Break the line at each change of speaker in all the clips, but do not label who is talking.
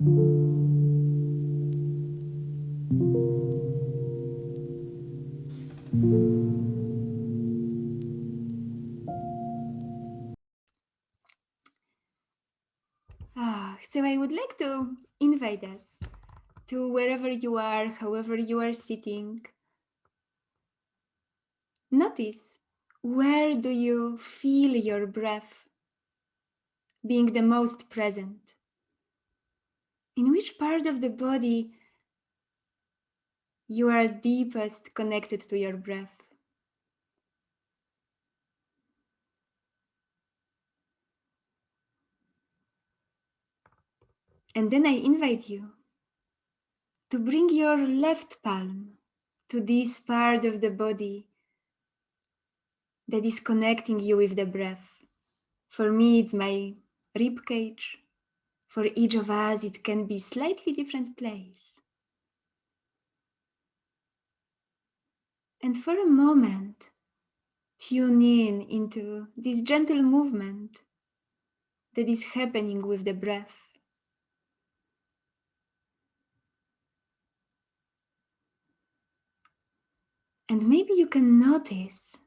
So I would like to invite us to wherever you are, however you are sitting. Notice, where do you feel your breath being the most present? In which part of the body you are deepest connected to your breath? And then I invite you to bring your left palm to this part of the body that is connecting you with the breath. For me, it's my rib cage. For each of us, it can be slightly different place. And for a moment, tune in into this gentle movement that is happening with the breath. And maybe you can notice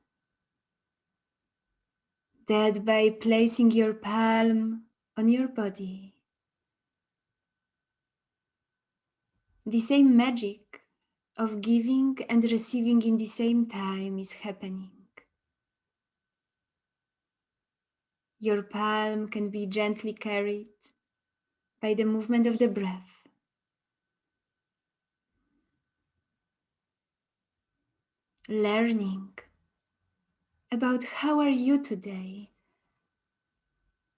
that by placing your palm on your body, the same magic of giving and receiving in the same time is happening. Your palm can be gently carried by the movement of the breath. Learning about how are you today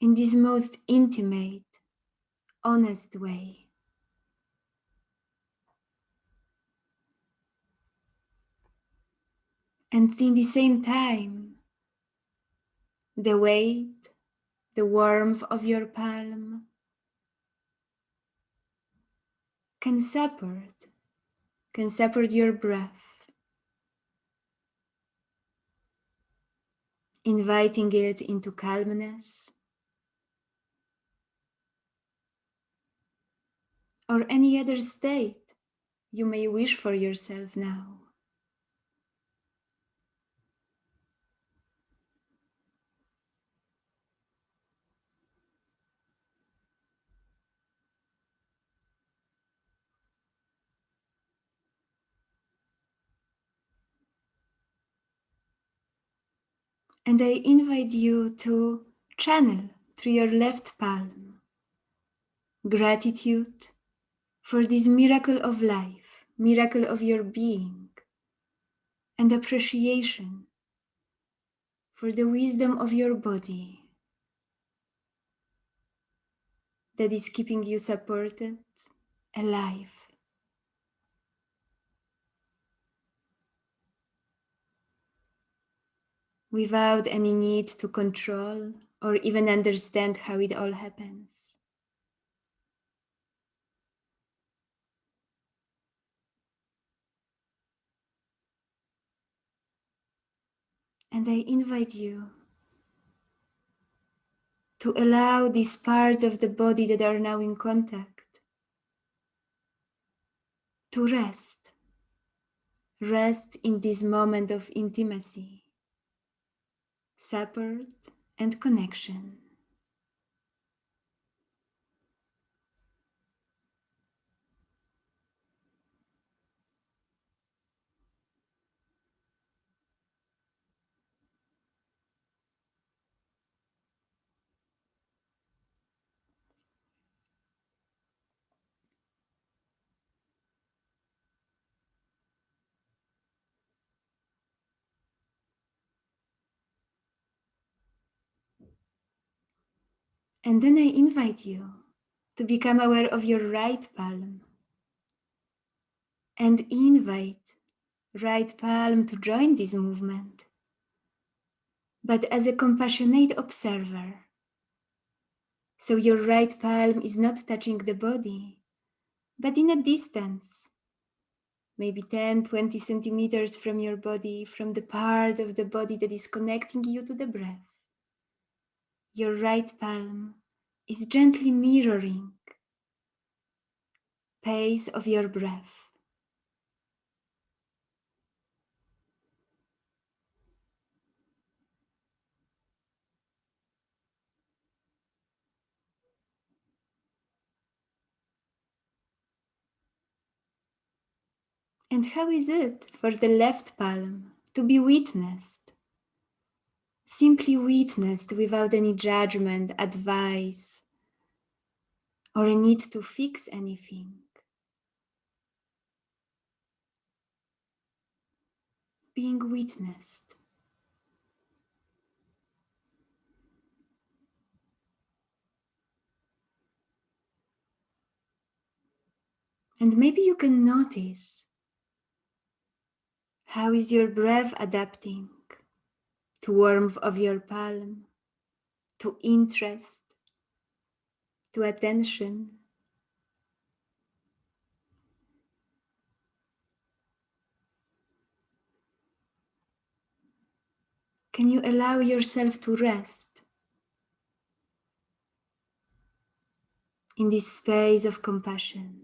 in this most intimate, honest way. And in the same time, the weight, the warmth of your palm can support your breath, inviting it into calmness or any other state you may wish for yourself now. And I invite you to channel through your left palm gratitude for this miracle of life, miracle of your being, and appreciation for the wisdom of your body that is keeping you supported, alive. Without any need to control or even understand how it all happens. And I invite you to allow these parts of the body that are now in contact to rest. Rest in this moment of intimacy, support, and connection. And then I invite you to become aware of your right palm and invite right palm to join this movement, but as a compassionate observer. So your right palm is not touching the body, but in a distance, maybe 10, 20 centimeters from your body, from the part of the body that is connecting you to the breath. Your right palm is gently mirroring pace of your breath. And how is it for the left palm to be witnessed? Simply witnessed without any judgment, advice, or a need to fix anything. Being witnessed. And maybe you can notice, how is your breath adapting to warmth of your palm, to interest, to attention? Can you allow yourself to rest in this space of compassion?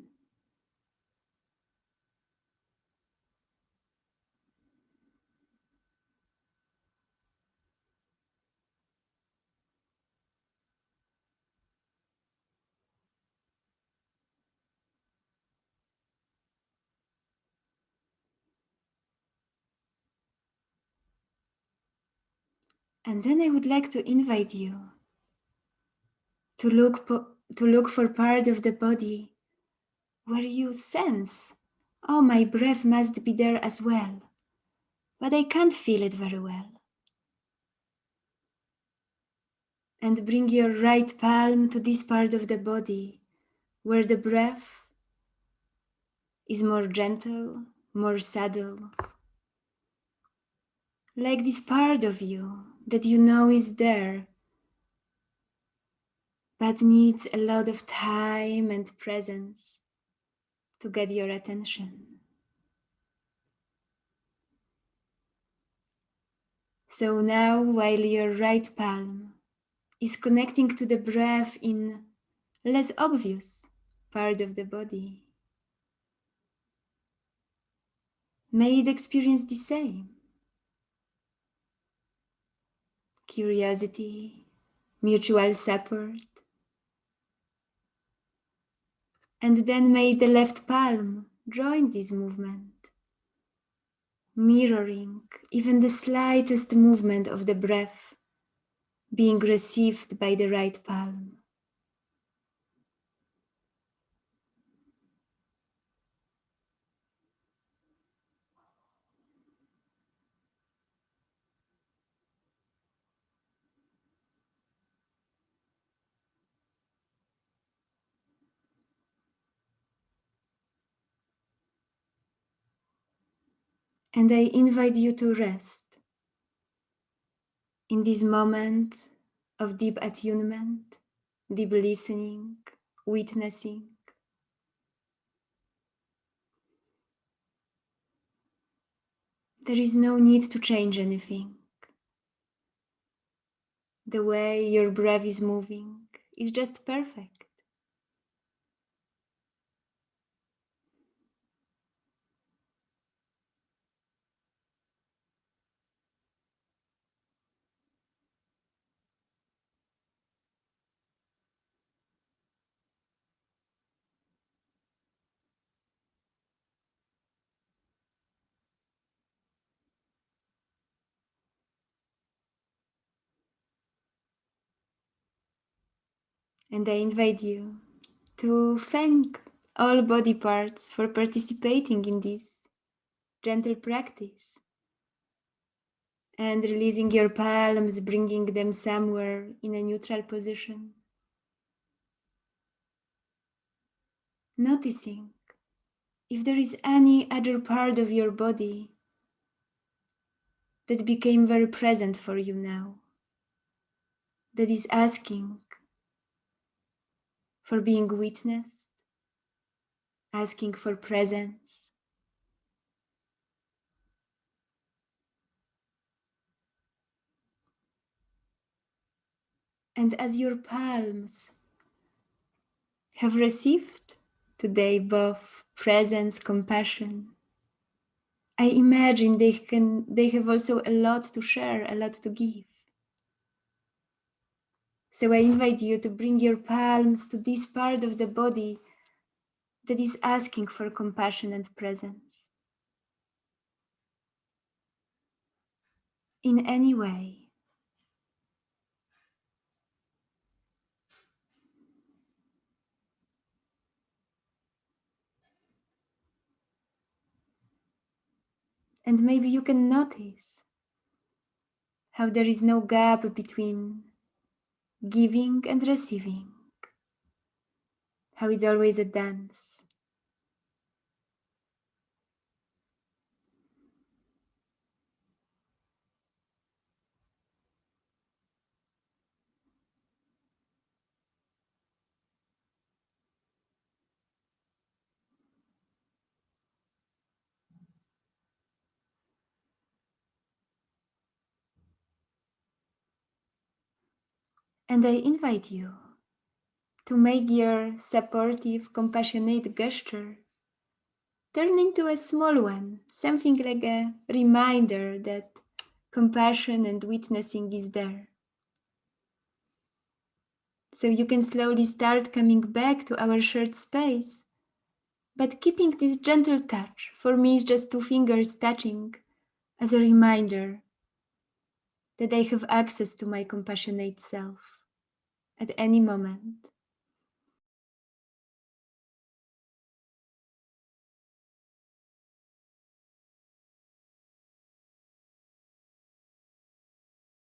And then I would like to invite you to look for part of the body where you sense, oh, my breath must be there as well, but I can't feel it very well. And bring your right palm to this part of the body where the breath is more gentle, more subtle. Like this part of you that you know is there, but needs a lot of time and presence to get your attention. So now, while your right palm is connecting to the breath in less obvious part of the body, may it experience the same. Curiosity, mutual support. And then may the left palm join this movement, mirroring even the slightest movement of the breath being received by the right palm. And I invite you to rest in this moment of deep attunement, deep listening, witnessing. There is no need to change anything. The way your breath is moving is just perfect. And I invite you to thank all body parts for participating in this gentle practice and releasing your palms, bringing them somewhere in a neutral position. Noticing if there is any other part of your body that became very present for you now, that is asking for being witnessed, asking for presence. And as your palms have received today, both presence, compassion. I imagine they have also a lot to share, a lot to give. So I invite you to bring your palms to this part of the body that is asking for compassion and presence. In any way. And maybe you can notice how there is no gap between giving and receiving, how it's always a dance. And I invite you to make your supportive, compassionate gesture turn into a small one, something like a reminder that compassion and witnessing is there. So you can slowly start coming back to our shared space, but keeping this gentle touch. For me, it's just two fingers touching as a reminder that I have access to my compassionate self at any moment.